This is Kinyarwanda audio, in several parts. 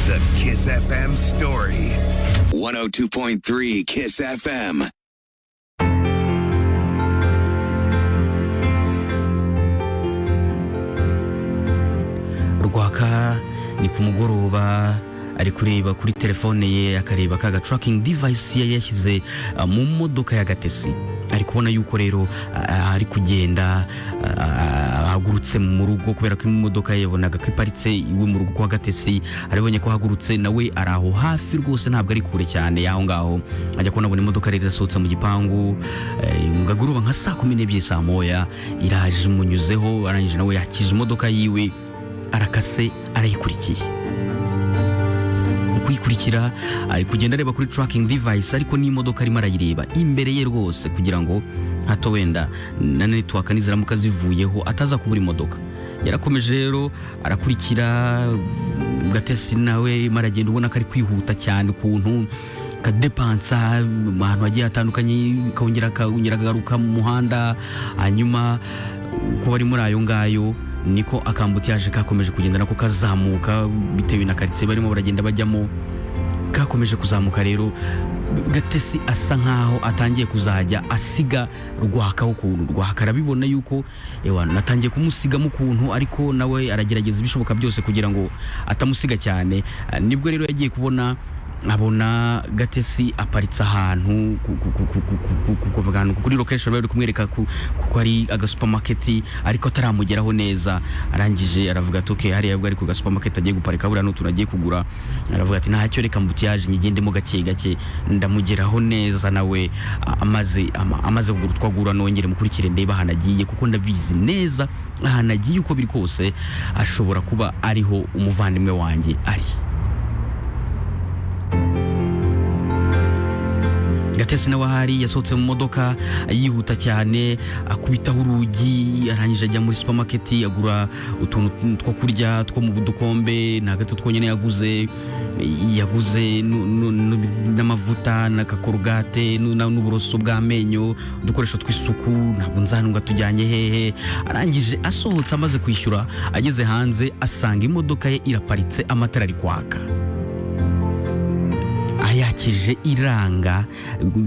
The Kiss FM story. 102.3 Kiss FM. Rwaka ni ku mugoroba ari kureba kuri telefone ye akareba kaga tracking device ye yashyize mu modoka ya Gatesi. Ari kubona yuko rero ari kugenda ahagurutse mu rugo kubera ko imodoka yabonaga ko iparitse iwe mu rugo kwa Gatesi. Aribonye ko hagurutse nawe araho hafi rwose ntabwo ari kure cyane yaho ngaho. Ajya kubona abona imodoka rero irasohotse mu gipangu mugagoroba nka saa 12 saa moya iraje imunyuzeho arangije nawe yakije imodoka yiwe arakase arayikurikiye. Kuyikurikira ari kugenda areba kuri tracking device ariko n'imodoka arimo arayireba imbere ye rwose kugira ngo hato wenda na network niziramuka zivuyeho ataza kubura imodoka. Yarakomeje rero arakurikira Gatesi nawe maragenda ubona ko ari kwihuta cyane ukuntu kadepansa ahantu hagiye hatandukanye kongera agaruka mu muhanda hanyuma ko bari muri ayo ngayo niko akambutiyaje kakomeje kugenda nako kazamuka bitewe na karitsiye barimo baragenda bajyamo kakomeje kuzamuka. Rero Gatesi asa nkaho atangiye kuzajya asiga Rwakaho ukuntu. Rwaka arabibona yuko natangiye kumusigamo ukuntu ariko nawe aragerageza ibishoboka byose kugira ngo atamusiga cyane. Nibwo rero yagiye kubona abona Gatesi aparitse ahantu kuri location bari kumwereka kuko ari aga supermarket ariko ataramugeraho neza. Arangije aravuga ati okay hariya bwo ari ku ga supermarket agiye guparika bura no turagiye kugura. Aravuga ati ntacyo reka mbutiyaje nyigendemo gake gake ndamugeraho neza nawe amaze kugura twagura nongere mukurikire ndeba hanagiye kuko ndabizi neza hanagiye uko biri kose ashobora kuba ariho umuvandimwe wanjye ari. Gatesi nawe ahari yasohotse mu modoka yihuta cyane akubitaho urugi arangije ajya muri supermarket agura utuntu two kurya two mu budukombe na gato twonyene yaguze n'amavuta na kakorugate n'uburoso bw'amenyo udukoresho tw'isuku ntabwo nzanunga tujyanye hehe. Arangije asohotse amaze kwishyura ageze hanze asanga imodoka ye iraparitse amatara ari kwaka. Ayakije iranga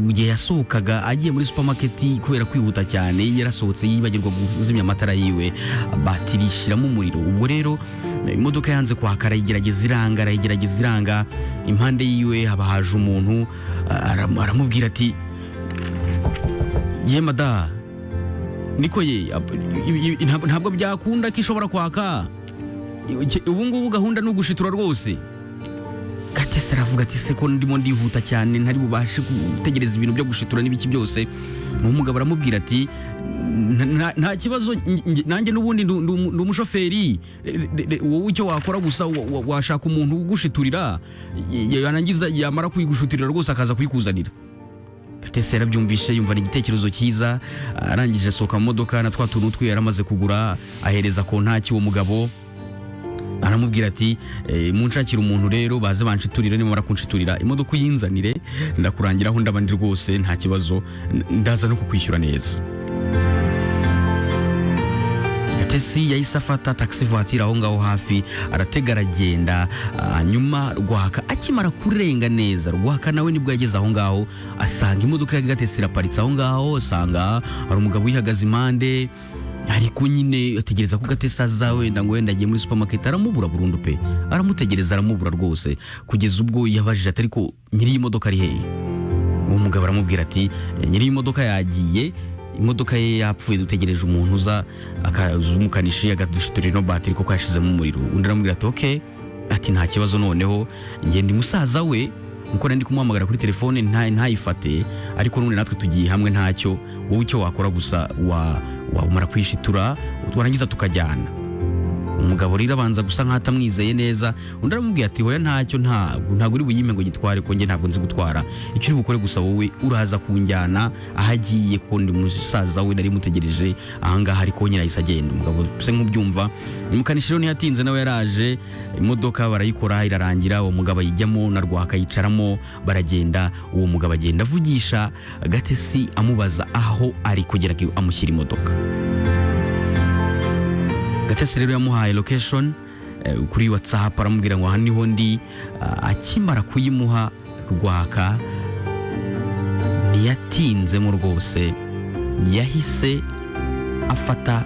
igihe yasohokaga agiye muri supermarket kubera kwihuta cyane yarasohotse yibagirwa kuzimya amatara yiwe batirishiramo umuriro. Ubwo rero imodoka yanze kwaka arayigerageza iranga impande yiwe haba haje umuntu aramubwira ati yema da niko ye ntabwo byakunda ko ishobora kwaka ubu ngubu gahunda no gushitura rwose. Gatesi aravuga ati se ko ndimo ndihuta cyane ntari bubashe gutegereza ibintu byo gushitura n'ibiki byose. Umugabo aramubwira ati nta kibazo nanjye n'ubundi ndi umushoferi wowe icyo wakora gusa washaka umuntu ugushiturira yarangiza yamara kuyigushutirira rwose akaza kuyikuzanira. Gatesi yarabyumvishe yumva igitekerezo cyiza arangije asohoka mu modoka na twa tuntu twe yaramaze kugura ahereza kontaki uwo mugabo. Aramubwira ati munshakira umuntu rero baze banshiturira nimara kunshiturira imodoka uyinzanire ndakurangiraho ndabandi rwose nta kibazo ndaza no kukwishyura neza. Gatesi yahise afata taxi voiture aho ngaho hafi aratega aragenda. Nyuma Rwaka akimara kurenga neza Rwaka nawe nibwo yageze aho ngaho asanga imodoka ya Gatesi iraparitse aho ngaho. Asanga hari umugabo uyihagaze impande ariko nyine ategereza ko Gatesi azawe wenda agiye muri supermarket aramubura burundu pe. Aramutegereza aramubura rwose kugeza ubwo yabajije atari ko nyiri imodoka ari hehe. Uwo mugabo aramubwira ati nyiri imodoka yagiye imodoka ye yapfuye dutegereje umuntu uza akazumukanishi agadushiturira no batiri ko yashizemo umuriro. Undi aramubwira ati okay ati nta kibazo noneho ngiye ndi musaza we nuko ndi kumuhamagara kuri telefone ntayifate ariko none natwe tugiye hamwe ntacyo wowe icyo wakora gusa wamara kwishitura twarangiza tukajyana. Umugabo rero abanza gusa nkatamwizeye neza. Undi aramubwira ati hoya ntacyo ntabwo uri buyime ngo gitware ko nge ntabwo nzi gutwara icyo uri bukore gusa wowe uraza kunjyana ahagiye ko ndi musaza we nari mutegereje ahangaha ariko nyine ahise agenda. Umugabo se nk'ubyumva imukanishiro ntiyatinze nawe yaraje imodoka barayikora irarangira. Uwo mugabo yijyamo na Rwaka yicaramo baragenda. Uwo mugabo agenda avugisha Gatesi amubaza aho ari kugera amushyira imodoka. Gatesi rero yamuhaye location kuri WhatsApp aramubwira ngo aha niho ndi. Akimara kuyimuha Rwaka ntiyatinzemo rwose, yahise afata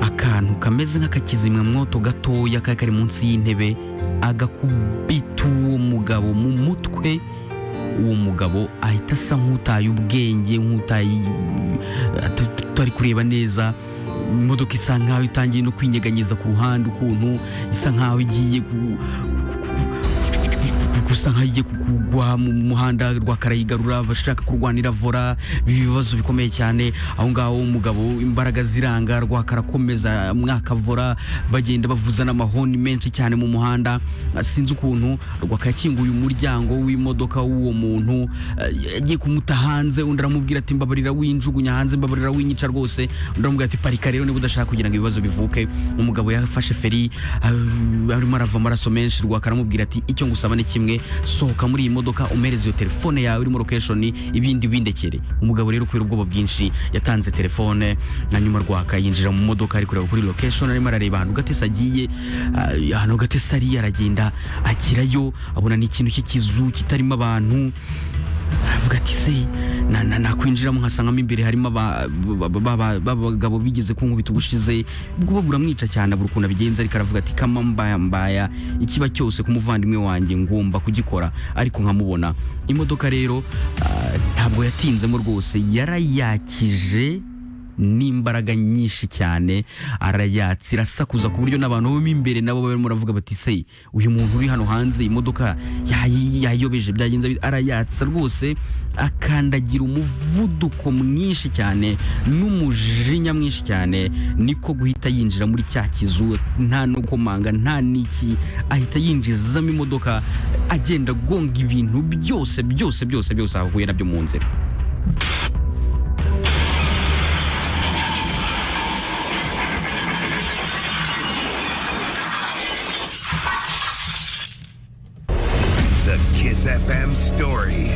akantu kameze nk'akakizimyamwoto gatoya kari munsi y'intebe, agakubita uwo mugabo mu mutwe. Uwo mugabo ahita asa nk'utaye ubwenge, tutari kureba neza. Imodoka isa nkaho itangiye no kwinyeganyeza ku ruhande, ukuntu isa nkaho igiye gusa nkaho igiye kugwa mu muhanda. Rwaka arayigarura, bashaka kurwanira vora, ibibazo bikomeye cyane aho ngaho. Umugabo imbaraga ziranga, Rwaka arakomeza mwaka vora, bagenda bavuza n'amahoni menshi cyane mu muhanda. Sinzi ukuntu Rwaka yakinguye umuryango w'imodoka w'uwo muntu, yagiye kumuta hanze. Undi aramubwira ati mbabarira winjugunya hanze, mbabarira winyica rwose. Undi aramubwira ati parika rero niba udashaka kugira ngo ibibazo bivuke. Umugabo yafashe feri, arimo arava amaraso menshi. Rwaka aramubwira ati icyo ngusaba ni kimwe, sohoka muri iyi modoka umereze iyo telefone yawe irimo location, ibindi bindekere. Umugabo rero kubera ubwoba bwinshi yatanze telefone, na nyuma Rwaka yinjira mu modoka ari kureba kuri location, arimo arareba ahantu Gatesi agiye. Ahantu Gatesi ari aragenda agerayo, abona ni ikintu cy'ikizu kitarimo abantu. Aravuga ati se nakwinjiramo nkasangamo imbere harimo abagabo bigeze kunkubita ubushize. Ubwo buramwica cyane, abura ukuntu abigenza, ariko aravuga ati kama mbaya ikiba cyose ku muvandimwe wanjye ngomba kugikora. Ariko nkamubona imodoka rero ntabwo yatinzemo rwose, yarayakije n'imbaraga nyinshi cyane, arayatsi, irasakuza ku buryo n'abantu bo imbere nabo barimo baravuga bati se uyu muntu uri hano hanze imodoka yayobeje, byagenze. Arayatsa rwose, akandagira umuvuduko mwinshi cyane n'umujinya mwinshi cyane, niko guhita yinjira muri cya kizu, nta no komanga nta niki, ahita yinjizamo imodoka, agenda gonga ibintu byose ahuye nabyo mu nzira. Kiss FM story.